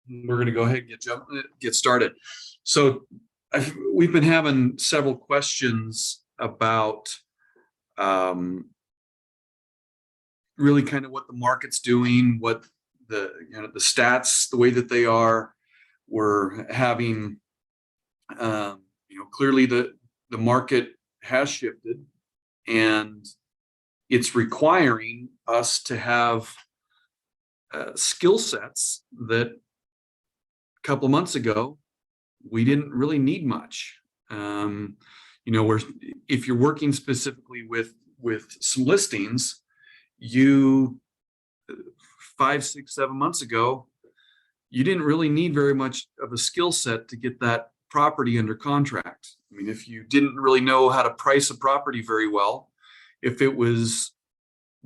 We're going to go ahead and get started. So we've been having several questions about really kind of what the market's doing, what the stats, the way that they are. We're having clearly the market has shifted, and it's requiring us to have skill sets that a couple of months ago we didn't really need much. Where if you're working specifically with some listings, you 5, 6, 7 months ago, you didn't really need very much of a skill set to get that property under contract. I mean, if you didn't really know how to price a property very well, if it was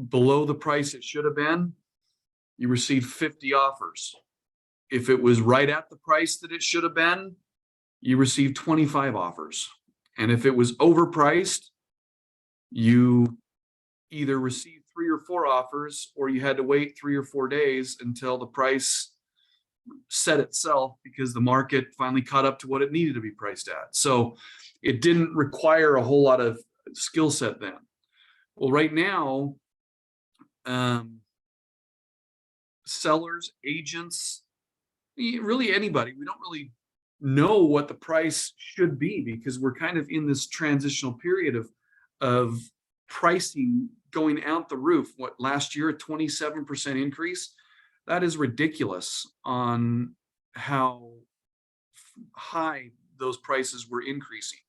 below the price it should have been, you received 50 offers. If it was right at the price that it should have been, you received 25 offers. And if it was overpriced, you either received 3 or 4 offers, or you had to wait 3 or 4 days until the price set itself because the market finally caught up to what it needed to be priced at. So it didn't require a whole lot of skill set then. Well, right now, sellers, agents, really anybody, we don't really know what the price should be because we're kind of in this transitional period of pricing going out the roof. What, last year, a 27% increase? That is ridiculous on how high those prices were increasing.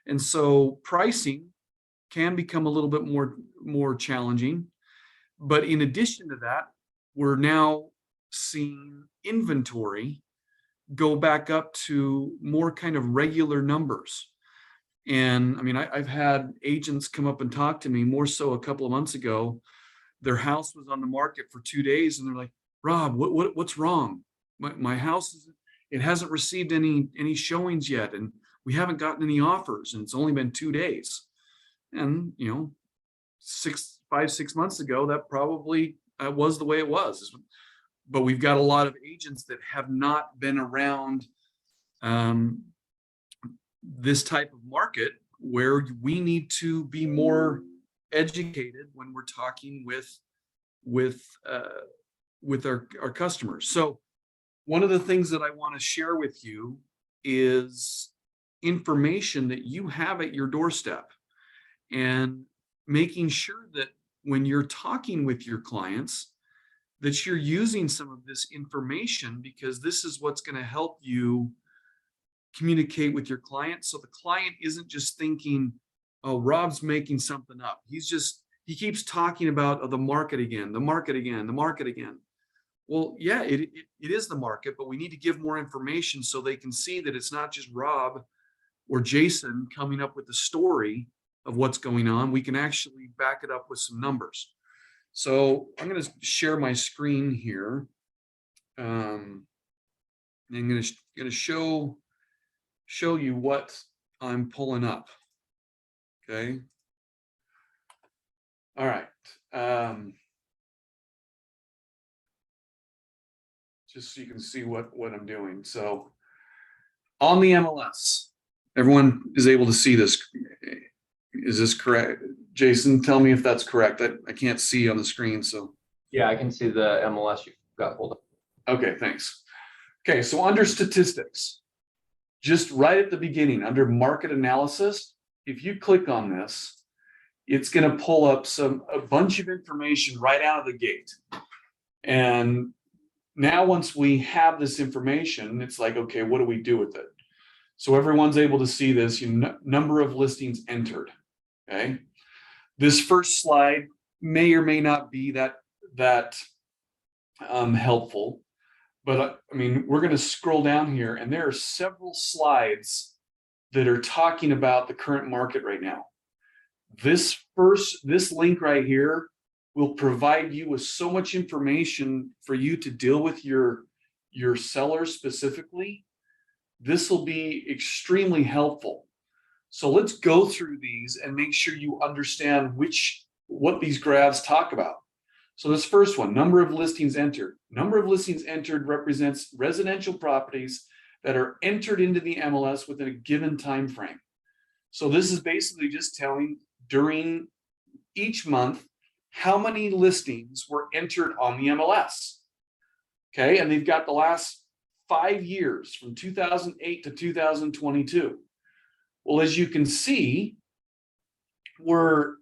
And so pricing can become a little bit more challenging. But in addition to that, we're now seeing inventory go back up to more kind of regular numbers. And I mean, I've had agents come up and talk to me more so a couple of months ago. Their house was on the market for 2 days, and they're like, "Rob, what's wrong? My house it hasn't received any showings yet, and we haven't gotten any offers, and it's only been 2 days." And 5, 6 months ago, that probably was the way it was. But we've got a lot of agents that have not been around this type of market where we need to be more educated when we're talking with our customers. So one of the things that I want to share with you is information that you have at your doorstep, and making sure that when you're talking with your clients, that you're using some of this information, because this is what's going to help you communicate with your client. So the client isn't just thinking, "Oh, Rob's making something up. He keeps talking about the market again, the market again, the market again." Well, yeah, it is the market, but we need to give more information so they can see that it's not just Rob or Jason coming up with the story of what's going on. We can actually back it up with some numbers. So I'm going to share my screen here. I'm going to show you what I'm pulling up. Okay. All right. Just so you can see what I'm doing. So on the MLS, everyone is able to see this. Is this correct? Jason, tell me if that's correct. I can't see on the screen. So yeah, I can see the MLS you've got pulled up. Okay, thanks. Okay, so under statistics, just right at the beginning, under market analysis, if you click on this, it's going to pull up a bunch of information right out of the gate. And now once we have this information, it's like, okay, what do we do with it? So everyone's able to see this, number of listings entered. Okay. This first slide may or may not be that helpful, but I mean, we're going to scroll down here, and there are several slides that are talking about the current market right now. This link right here will provide you with so much information for you to deal with your sellers specifically. This will be extremely helpful. So let's go through these and make sure you understand what these graphs talk about. So this first one, number of listings entered. Number of listings entered represents residential properties that are entered into the MLS within a given time frame. So this is basically just telling during each month how many listings were entered on the MLS. Okay, and they've got the last 5 years from 2008 to 2022. Well, as you can see, we're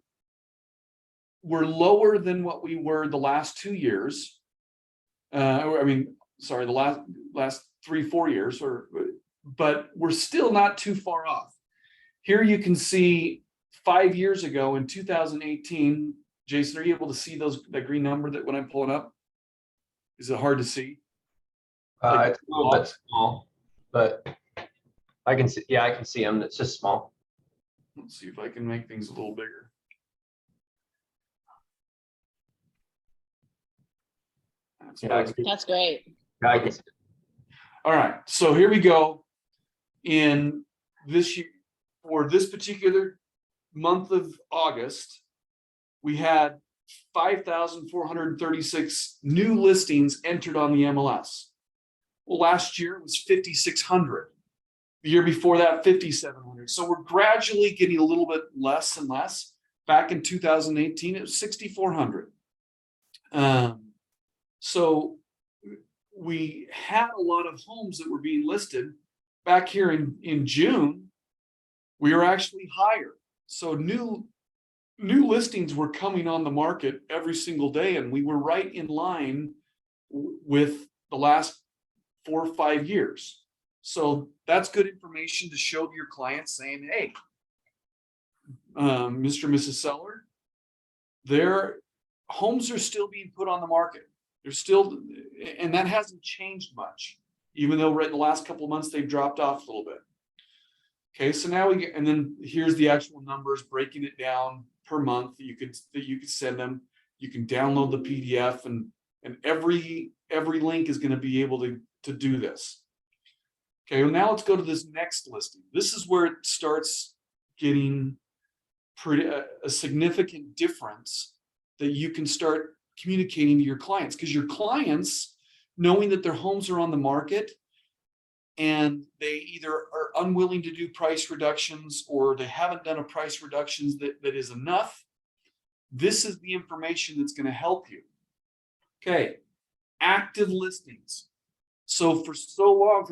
lower than what we were the last 2 years. Sorry, the last 3-4 years, but we're still not too far off. Here you can see 5 years ago in 2018. Jason, are you able to see that green number that when I'm pulling up? Is it hard to see? It's a little bit small, but I can see. Yeah, I can see them. It's just small. Let's see if I can make things a little bigger. That's great. Yeah, I can see. All right, so here we go. In this year, for this particular month of August, we had 5,436 new listings entered on the MLS. Well, last year it was 5,600. The year before that, 5,700. So we're gradually getting a little bit less and less. Back in 2018, it was 6,400. So we had a lot of homes that were being listed. Back here in June, we were actually higher. So new listings were coming on the market every single day, and we were right in line with the last 4 or 5 years. So that's good information to show to your clients saying, hey, Mr. and Mrs. Seller, their homes are still being put on the market. They're still, and that hasn't changed much, even though right in the last couple of months they've dropped off a little bit. Okay, so now and then here's the actual numbers, breaking it down per month that you could send them. You can download the PDF, and every link is going to be able to do this. Okay, well, now let's go to this next listing. This is where it starts getting a significant difference that you can start communicating to your clients, because your clients, knowing that their homes are on the market and they either are unwilling to do price reductions or they haven't done a price reductions that is enough, this is the information that's going to help you. Okay, active listings. So for so long,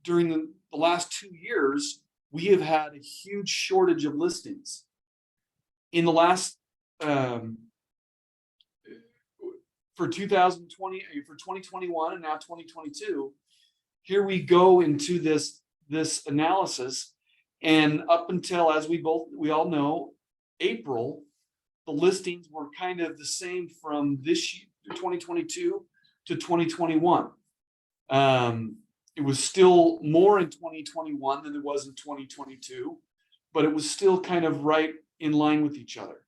during the last 2 years, we have had a huge shortage of listings. In the last for 2020, for 2021, and now 2022, here we go into this analysis, and up until, as we all know, April, the listings were kind of the same from this year, 2022 to 2021. It was still more in 2021 than it was in 2022, but it was still kind of right in line with each other.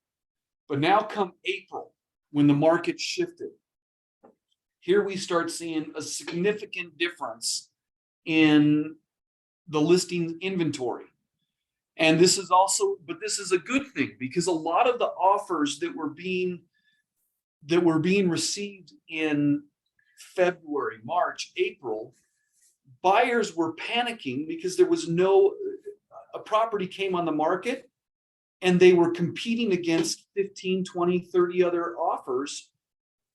But now come April, when the market shifted, here we start seeing a significant difference in the listing inventory. And this is also, but this is a good thing, because a lot of the offers that were being received in February, March, April, buyers were panicking because there was a property came on the market and they were competing against 15, 20, 30 other offers,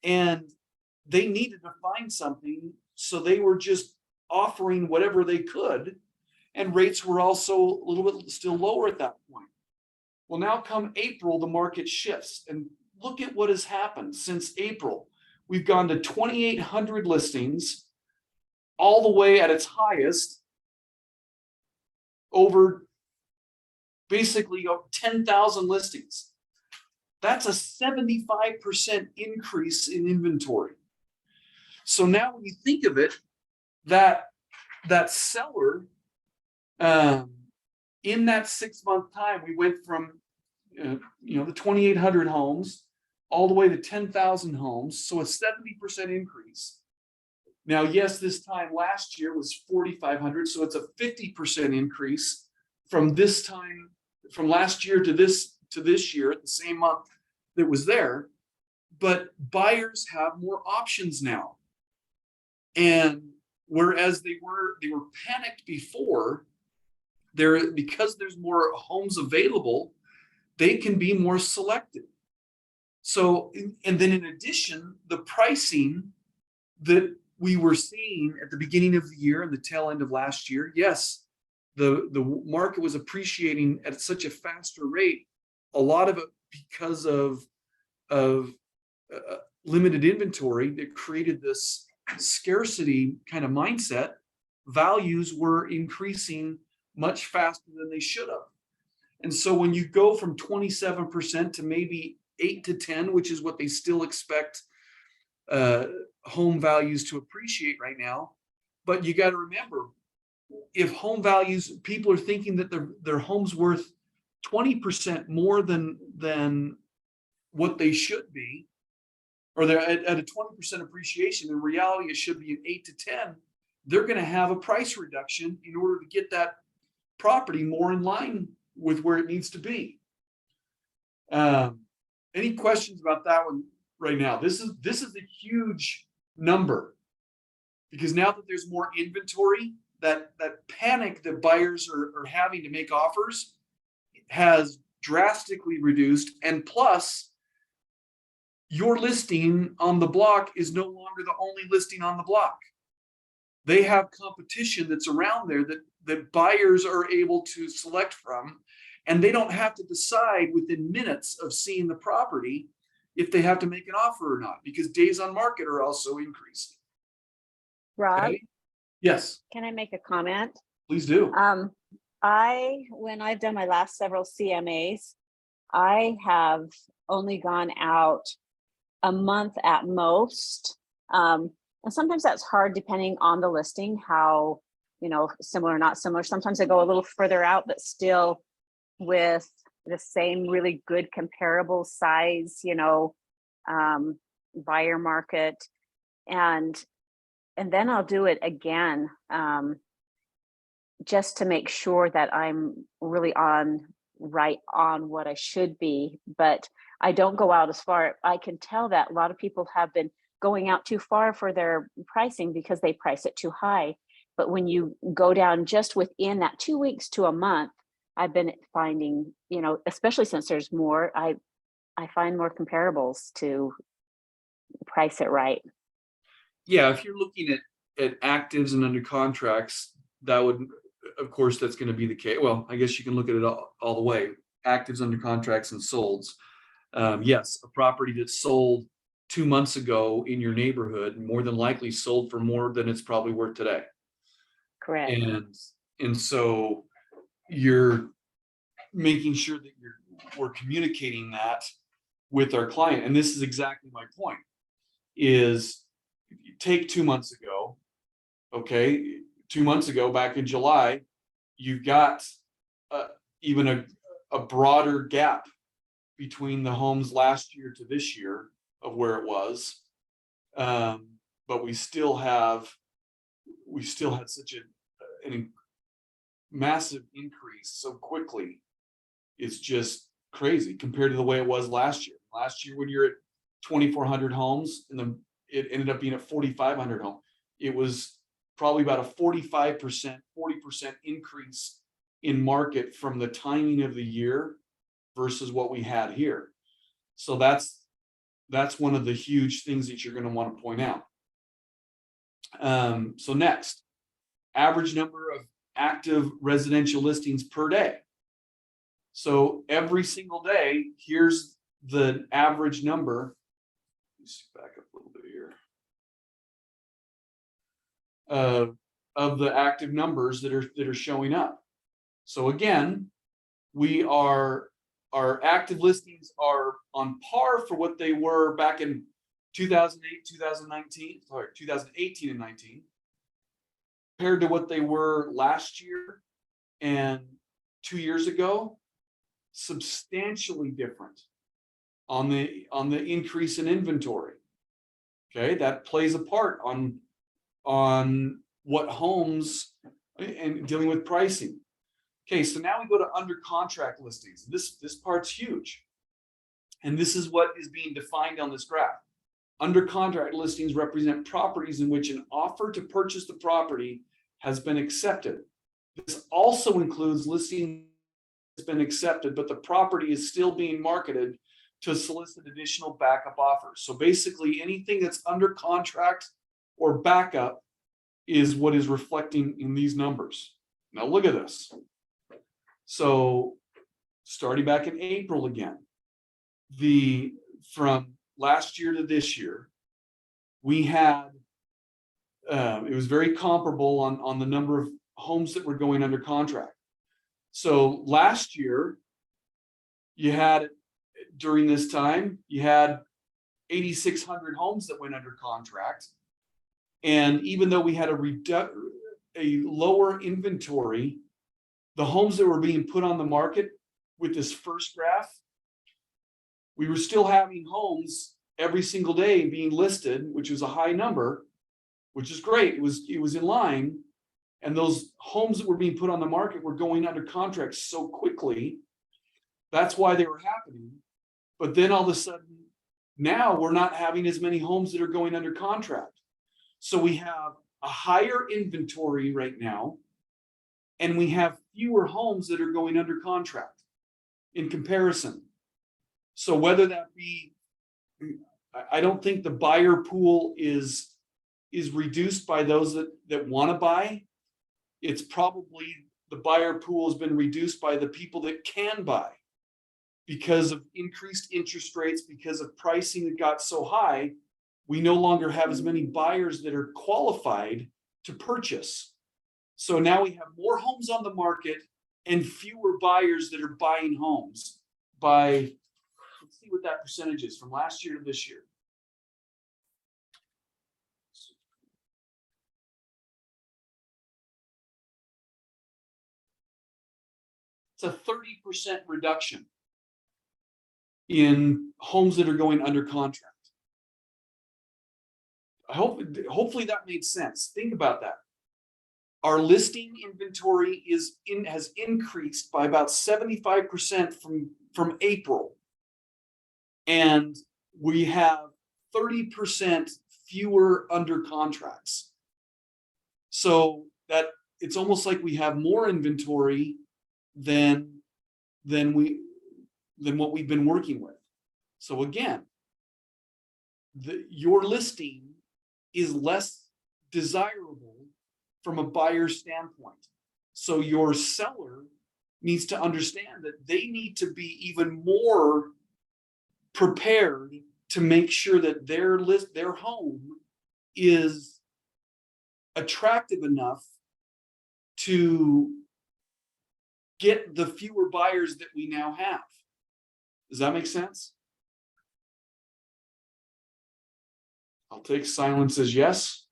and they needed to find something. So they were just offering whatever they could, and rates were also a little bit still lower at that point. Well, now come April, the market shifts, and look at what has happened since April. We've gone to 2,800 listings, all the way at its highest, over basically 10,000 listings. That's a 75% increase in inventory. So now when you think of it, that seller, in that 6-month time, we went from the 2,800 homes all the way to 10,000 homes, so a 70% increase. Now, yes, this time last year was 4,500, so it's a 50% increase from this time, from last year to this year at the same month that was there. but buyers have more options now. And whereas they were panicked before, because there's more homes available, they can be more selective. So, and then in addition, the pricing that we were seeing at the beginning of the year and the tail end of last year, yes, the market was appreciating at such a faster rate, a lot of it because of limited inventory that created this scarcity kind of mindset. Values were increasing much faster than they should have. And so when you go from 27% to maybe 8 to 10, which is what they still expect home values to appreciate right now, but you got to remember, if home values, people are thinking that their home's worth 20% more than what they should be, or they're at a 20% appreciation. In reality, it should be an 8 to 10. They're going to have a price reduction in order to get that property more in line with where it needs to be. Any questions about that one right now? This is a huge number, because now that there's more inventory, that panic that buyers are having to make offers has drastically reduced. And plus, your listing on the block is no longer the only listing on the block. They have competition that's around there that buyers are able to select from, and they don't have to decide within minutes of seeing the property if they have to make an offer or not, because days on market are also increasing. Rob, Okay? Yes, can I make a comment? please do. When I've done my last several CMAs, I have only gone out a month at most. And sometimes that's hard depending on the listing, how, similar or not similar. Sometimes I go a little further out, but still with the same really good comparable size, buyer market. And then I'll do it again, just to make sure that I'm really right on what I should be. But I don't go out as far. I can tell that a lot of people have been going out too far for their pricing because they price it too high. But when you go down just within that 2 weeks to a month, I've been finding, especially since there's more, I find more comparables to price it right. Yeah, if you're looking at actives and under contracts, that would, of course, that's going to be the case. Well, I guess you can look at it all the way. Actives, under contracts, and solds. Yes, a property that sold 2 months ago in your neighborhood more than likely sold for more than it's probably worth today. Correct. And so you're making sure that we're communicating that with our client. And this is exactly my point, is if you take 2 months ago, okay, 2 months ago, back in July, you've got even a broader gap between the homes last year to this year of where it was. But we still had such a massive increase so quickly. It's just crazy compared to the way it was last year. Last year, when you're at 2,400 homes, and it ended up being at 4,500 homes, it was probably about a 45%, 40% increase in market from the timing of the year versus what we had here. So that's one of the huge things that you're going to want to point out. So next, average number of active residential listings per day. So every single day, here's the average number. Let's back up a little bit here. Of the active numbers that are showing up. So again, our active listings are on par for what they were back in 2018 and 19, compared to what they were last year and 2 years ago. Substantially different on the increase in inventory. Okay, that plays a part on what homes and dealing with pricing. Okay, so now we go to under contract listings. This part's huge. And this is what is being defined on this graph. Under contract listings represent properties in which an offer to purchase the property has been accepted. This also includes listings that's been accepted, but the property is still being marketed to solicit additional backup offers. So basically anything that's under contract or backup is what is reflecting in these numbers. Now look at this. So starting back in April again, from last year to this year, we had, it was very comparable on the number of homes that were going under contract. So last year, you had, during this time, you had 8,600 homes that went under contract. And even though we had a lower inventory, the homes that were being put on the market with this first graph, we were still having homes every single day being listed, which was a high number, which is great. It was in line. And those homes that were being put on the market were going under contract so quickly. That's why they were happening. But then all of a sudden, now we're not having as many homes that are going under contract. So we have a higher inventory right now, and we have fewer homes that are going under contract in comparison. So whether that be, I don't think the buyer pool is reduced by those that want to buy. It's probably the buyer pool has been reduced by the people that can buy because of increased interest rates, because of pricing that got so high. We no longer have as many buyers that are qualified to purchase. So now we have more homes on the market and fewer buyers that are buying homes by, let's see what that percentage is from last year to this year. It's a 30% reduction in homes that are going under contract. Hopefully that made sense. Think about that. Our listing inventory has increased by about 75% from April. And we have 30% fewer under contracts. So that it's almost like we have more inventory than what we've been working with. So again, your listing is less desirable from a buyer's standpoint. So your seller needs to understand that they need to be even more prepared to make sure that their home is attractive enough to get the fewer buyers that we now have. Does that make sense? I'll take silence as yes.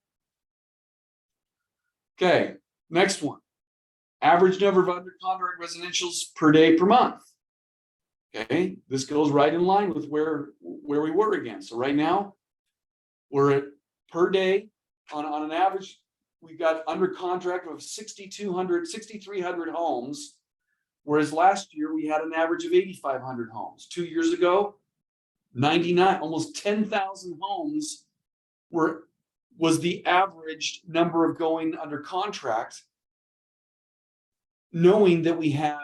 Okay, next one. Average number of under contract residentials per day per month. Okay, this goes right in line with where we were again. So right now, we're at per day on an average, we've got under contract of 6,300 homes. Whereas last year we had an average of 8,500 homes. 2 years ago, 99, almost 10,000 homes was the average number of going under contract, knowing that we had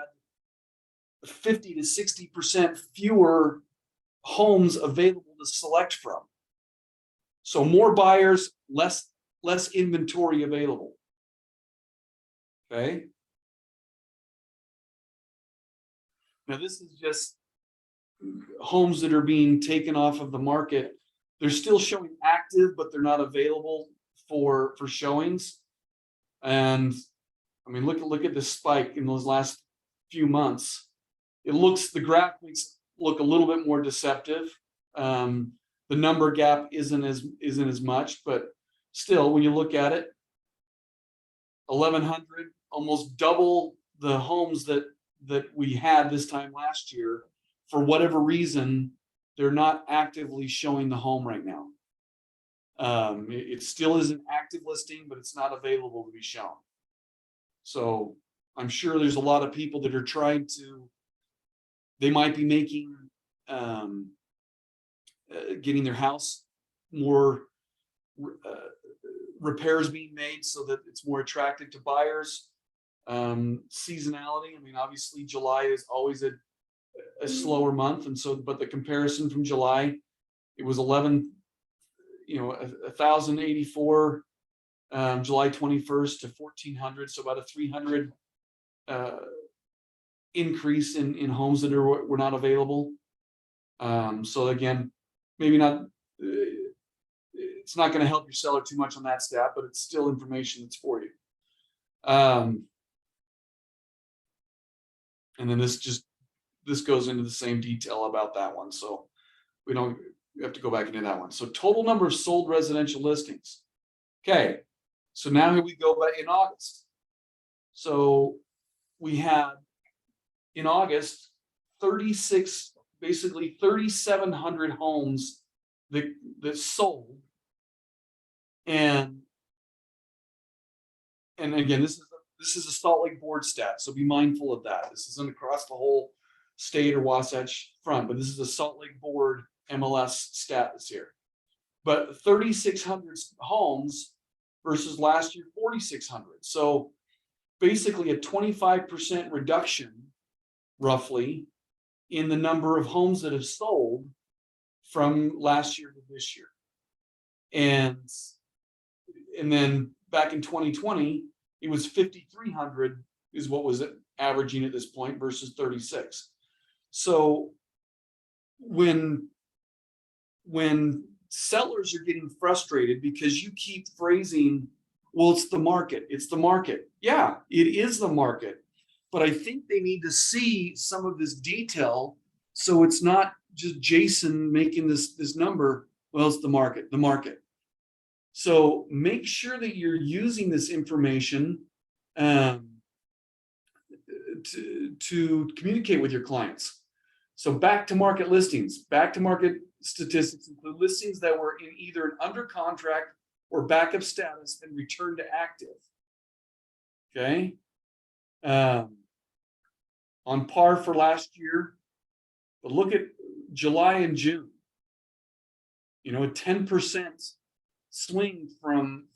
50 to 60% fewer homes available to select from. So more buyers, less inventory available. Okay. Now this is just homes that are being taken off of the market. They're still showing active, but they're not available for showings. And I mean, look at this spike in those last few months. The graph makes it look a little bit more deceptive. The number gap isn't as much, but still, when you look at it, 1,100, almost double the homes that we had this time last year. For whatever reason, they're not actively showing the home right now. It still is an active listing, but it's not available to be shown. So I'm sure there's a lot of people that are trying to, they might be making getting their house more repairs being made so that it's more attractive to buyers. Seasonality. I mean, obviously July is always a slower month. And so, but the comparison from July, it was 1,084, July 21st to 1,400. So about a 300 increase in homes that were not available. So again, maybe not, it's not going to help your seller too much on that stat, but it's still information that's for you. And then this goes into the same detail about that one. So we have to go back into that one. So total number of sold residential listings. Okay. So now here we go back in August. So we had in August, 3,700 homes that sold. And again, this is a Salt Lake board stat, so be mindful of that. This isn't across the whole state or Wasatch Front, but this is a Salt Lake board MLS stat that's here. But 3,600 homes versus last year 4,600. So basically a 25% reduction, roughly, in the number of homes that have sold from last year to this year. And then back in 2020, it was 5,300 is what was averaging at this point versus 36. So when sellers are getting frustrated because you keep phrasing, well, it's the market. Yeah, it is the market. But I think they need to see some of this detail. So it's not just Jason making this number. Well, it's the market. So make sure that you're using this information to communicate with your clients. So back to market listings, back to market statistics include listings that were in either an under contract or backup status and returned to active. Okay. On par for last year, but look at July and June. A 10% swing from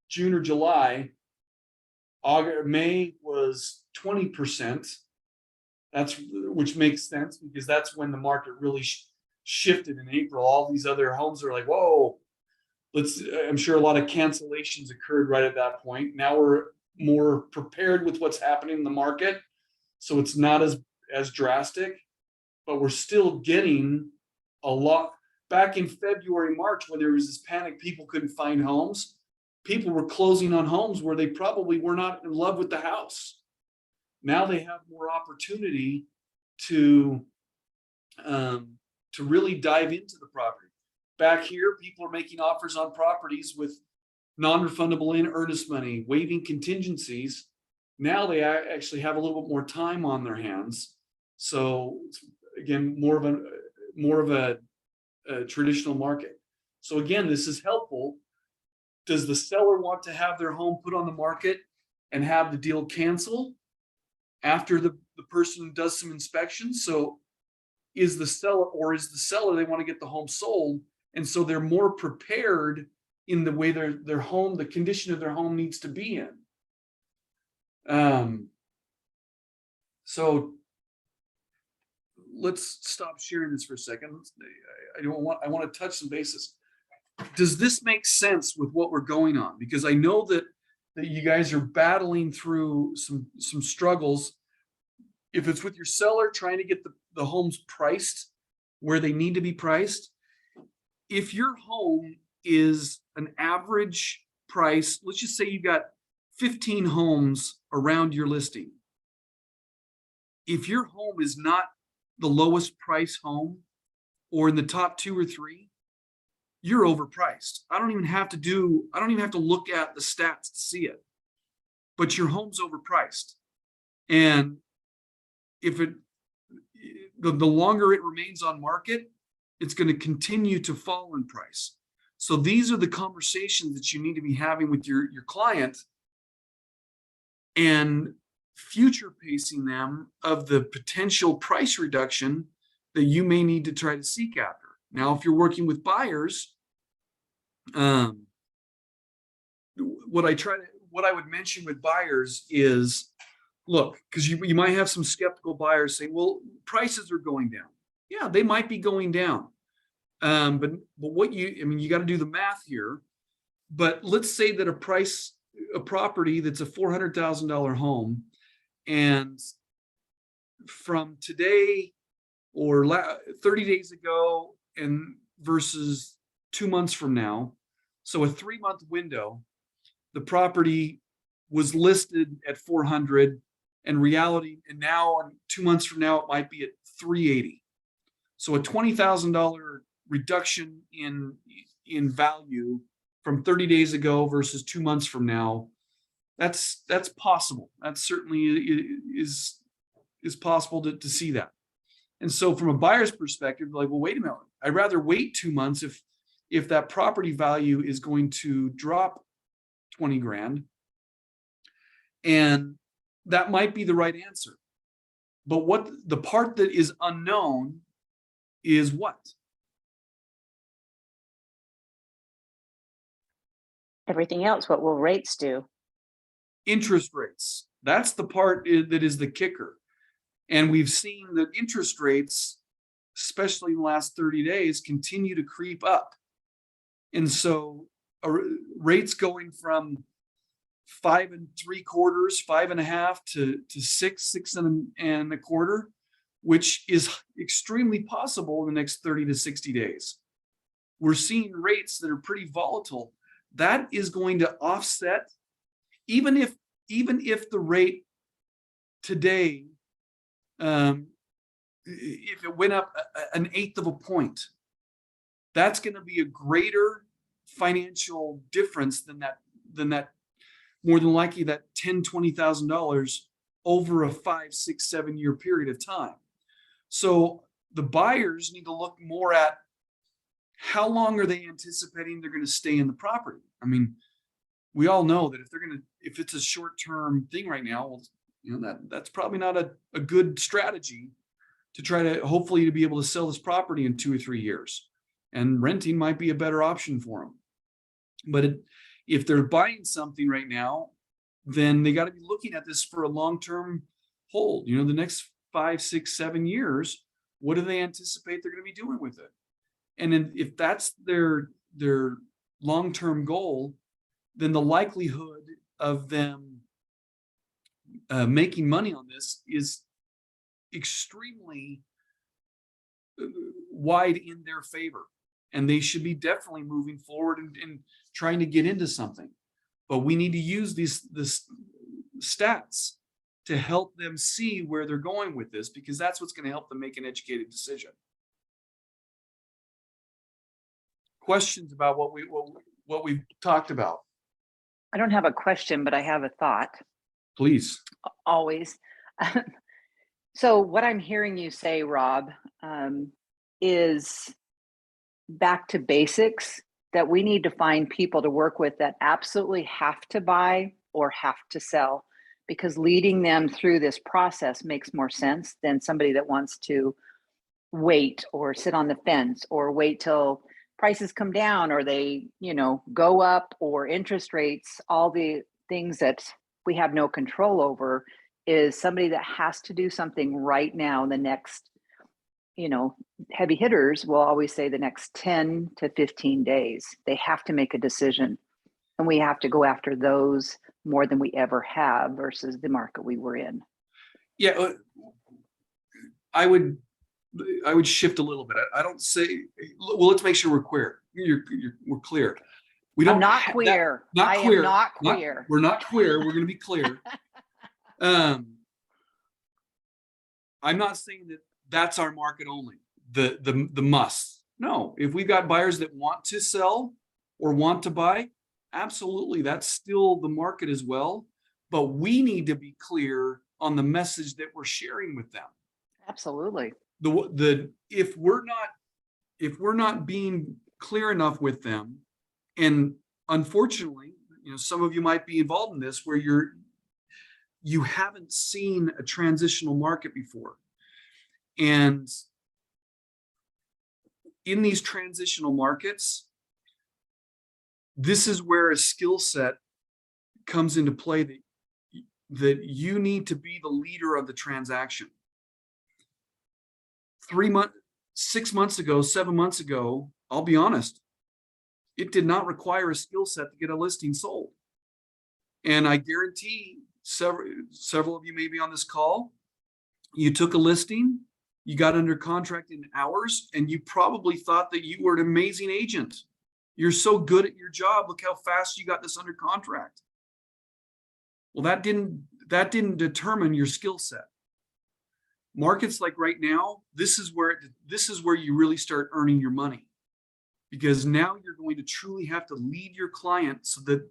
June or July. May was 20%. Which makes sense because that's when the market really shifted in April. All these other homes are like, whoa, I'm sure a lot of cancellations occurred right at that point. Now we're more prepared with what's happening in the market. So it's not as drastic, but we're still getting a lot. Back in February, March, when there was this panic, people couldn't find homes. People were closing on homes where they probably were not in love with the house. Now they have more opportunity to really dive into the property. Back here, people are making offers on properties with non-refundable earnest money, waiving contingencies. Now they actually have a little bit more time on their hands. So again, more of a traditional market. So again, this is helpful. Does the seller want to have their home put on the market and have the deal cancel after the person does some inspections? So is the seller they want to get the home sold, and so they're more prepared in the way their home, the condition of their home needs to be in. So let's stop sharing this for a second. I want to touch some bases. Does this make sense with what we're going on? Because I know that you guys are battling through some struggles. If it's with your seller trying to get the homes priced where they need to be priced, if your home is an average price, let's just say you've got 15 homes around your listing. If your home is not the lowest price home or in the top 2 or 3, you're overpriced. I don't even have to look at the stats to see it, but your home's overpriced. And if the longer it remains on market, it's going to continue to fall in price. So these are the conversations that you need to be having with your client. And future pacing them of the potential price reduction that you may need to try to seek after. Now, if you're working with buyers, what I would mention with buyers is, look, because you might have some skeptical buyers saying, well, prices are going down. Yeah, they might be going down. But you got to do the math here. But let's say that a property that's a $400,000 home, and from today or 30 days ago and versus 2 months from now, so a 3-month window, the property was listed at 400, and reality, and now 2 months from now, it might be at 380. So a $20,000 reduction in value from 30 days ago versus 2 months from now, that's possible. That certainly is possible to see that. And so from a buyer's perspective, like, well, wait a minute, I'd rather wait 2 months if that property value is going to drop 20 grand. And that might be the right answer. But what the part that is unknown is what? Everything else, what will rates do? Interest rates. That's the part that is the kicker. And we've seen that interest rates, especially in the last 30 days, continue to creep up. And so rates going from 5 3/4, 5.5 to 6 1/4, which is extremely possible in the next 30 to 60 days. We're seeing rates that are pretty volatile. That is going to offset, even if the rate today, if it went up an 1/8 of a point, that's going to be a greater financial difference than that more than likely that $10,000-$20,000 over a 5, 6, 7 year period of time. So the buyers need to look more at how long are they anticipating they're going to stay in the property. I mean, we all know that if it's a short-term thing right now, well, that's probably not a good strategy to try to hopefully to be able to sell this property in 2 or 3 years, and renting might be a better option for them. But if they're buying something right now, then they got to be looking at this for a long-term hold. The next 5, 6, 7 years, what do they anticipate they're going to be doing with it? And then if that's their long-term goal, then the likelihood of them making money on this is extremely wide in their favor. And they should be definitely moving forward and trying to get into something. But we need to use these stats to help them see where they're going with this, because that's what's going to help them make an educated decision. Questions about what we've talked about? I don't have a question, but I have a thought. Please. Always. So what I'm hearing you say, Rob, is back to basics, that we need to find people to work with that absolutely have to buy or have to sell, because leading them through this process makes more sense than somebody that wants to wait or sit on the fence or wait till prices come down or they, go up, or interest rates, all the things that we have no control over. Is somebody that has to do something right now in the next, heavy hitters will always say the next 10 to 15 days, they have to make a decision. And we have to go after those more than we ever have versus the market we were in. Yeah, I would shift a little bit. I don't say, well, let's make sure we're clear. We're clear. We don't. I'm not queer. I am not queer. We're not queer. We're going to be clear. I'm not saying that that's our market only. The must. No, if we've got buyers that want to sell or want to buy, absolutely, that's still the market as well. But we need to be clear on the message that we're sharing with them. Absolutely. If we're not being clear enough with them, and unfortunately, some of you might be involved in this, where you haven't seen a transitional market before. And in these transitional markets, this is where a skill set comes into play, that you need to be the leader of the transaction. 6 months ago, 7 months ago, I'll be honest, it did not require a skill set to get a listing sold. And I guarantee several of you may be on this call, you took a listing, you got under contract in hours, and you probably thought that you were an amazing agent. You're so good at your job. Look how fast you got this under contract. Well, that didn't determine your skill set. Markets like right now, this is where you really start earning your money, because now you're going to truly have to lead your client so that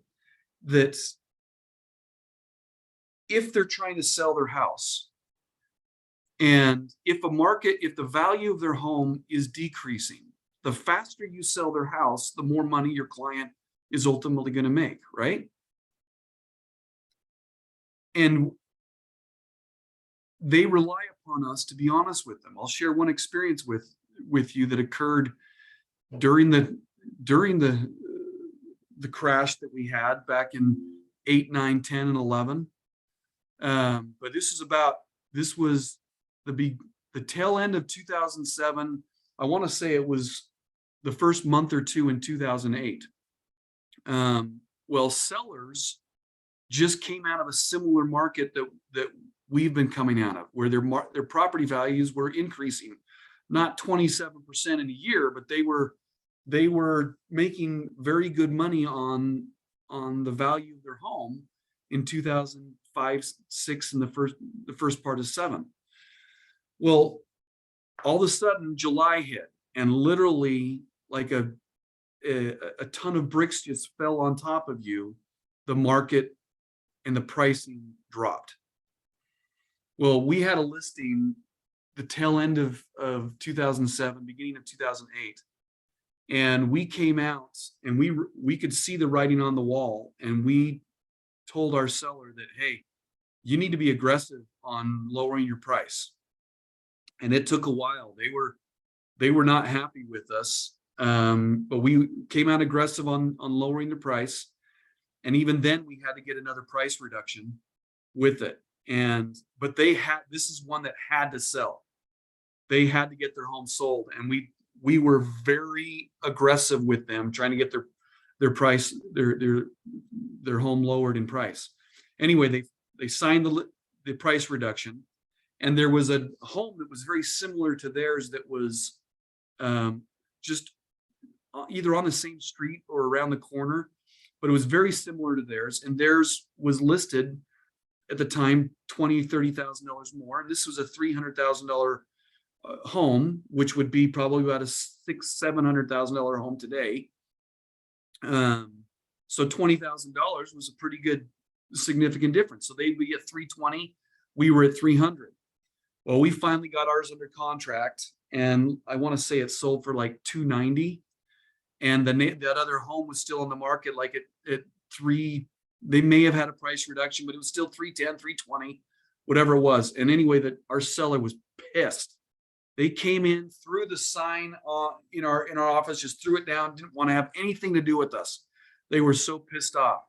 if they're trying to sell their house, and if the value of their home is decreasing, the faster you sell their house, the more money your client is ultimately going to make, right? And they rely upon us to be honest with them. I'll share one experience with you that occurred during the crash that we had back in 8, 9, 10, and 11. But this was the tail end of 2007. I want to say it was the first month or two in 2008. Well, sellers just came out of a similar market that we've been coming out of, where their property values were increasing, not 27% in a year, but they were making very good money on the value of their home in 2005, 6, and the first part of 7. Well, all of a sudden July hit, and literally like a ton of bricks just fell on top of you. The market and the pricing dropped. Well, we had a listing the tail end of 2007, beginning of 2008. And we came out and we could see the writing on the wall, and we told our seller that, hey, you need to be aggressive on lowering your price. And it took a while. They were not happy with us. But we came out aggressive on lowering the price. And even then we had to get another price reduction with it. But this is one that had to sell. They had to get their home sold. And we were very aggressive with them, trying to get their price, their home lowered in price. Anyway, they signed the price reduction, and there was a home that was very similar to theirs that was just either on the same street or around the corner, but it was very similar to theirs, and theirs was listed at the time $20,000, $30,000 more, and this was a $300,000 home, which would be probably about a $600,000-$700,000 home today. So $20,000 was a pretty good, significant difference. So they'd be at 320, we were at 300. Well, we finally got ours under contract, and I want to say it sold for like 290, and that other home was still on the market like at 3. They may have had a price reduction, but it was still 310, 320, whatever it was. And anyway, that our seller was pissed. They came in, threw the sign in our office, just threw it down, didn't want to have anything to do with us. They were so pissed off.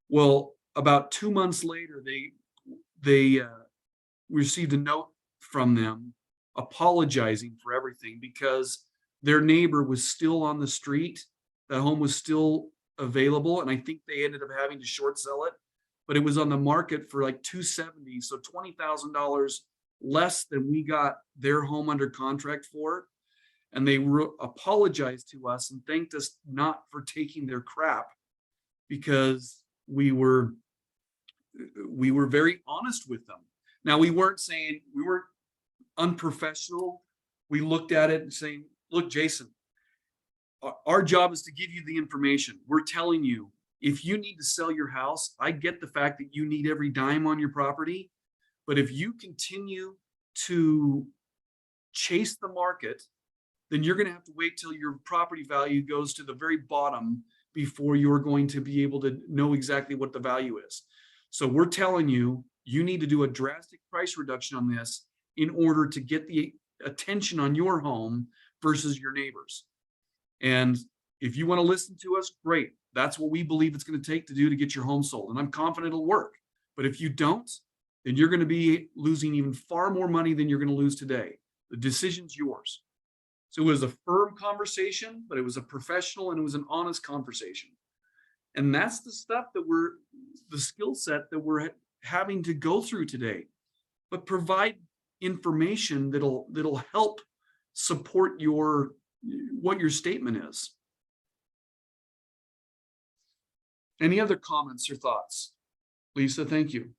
Well, about 2 months later, they received a note from them apologizing for everything, because their neighbor was still on the street. The home was still available, and I think they ended up having to short sell it, but it was on the market for like 270, so $20,000 less than we got their home under contract for. And they apologized to us and thanked us not for taking their crap, because we were very honest with them. Now, we weren't unprofessional. We looked at it and saying, look, Jason, our job is to give you the information. We're telling you, if you need to sell your house, I get the fact that you need every dime on your property. But if you continue to chase the market, then you're going to have to wait till your property value goes to the very bottom before you're going to be able to know exactly what the value is. So we're telling you, you need to do a drastic price reduction on this in order to get the attention on your home versus your neighbors. And if you want to listen to us, great. That's what we believe it's going to take to do to get your home sold. And I'm confident it'll work. But if you don't, then you're going to be losing even far more money than you're going to lose today. The decision's yours. So it was a firm conversation, but it was a professional and it was an honest conversation. And that's the stuff that the skill set that we're having to go through today. But provide information that'll help support what your statement is. Any other comments or thoughts? Lisa, thank you.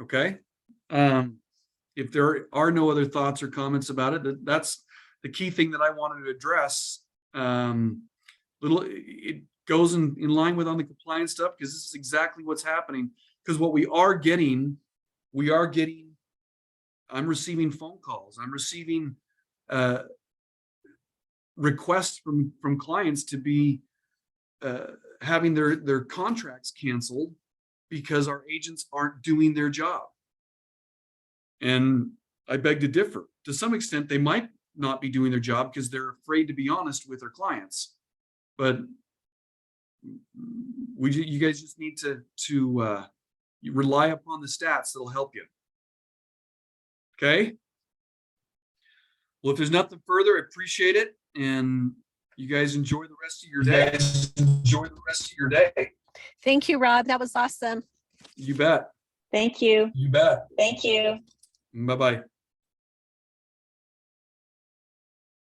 Okay. If there are no other thoughts or comments about it, that's the key thing that I wanted to address. It goes in line with on the compliance stuff, because this is exactly what's happening. Because what we are getting, I'm receiving phone calls. I'm receiving requests from clients to be having their contracts canceled because our agents aren't doing their job. And I beg to differ. To some extent, they might not be doing their job because they're afraid to be honest with their clients. But you guys just need to rely upon the stats that'll help you. Okay. Well, if there's nothing further, I appreciate it. And you guys enjoy the rest of your day. Thank you, Rob. That was awesome. You bet. Thank you. You bet. Thank you. Bye-bye.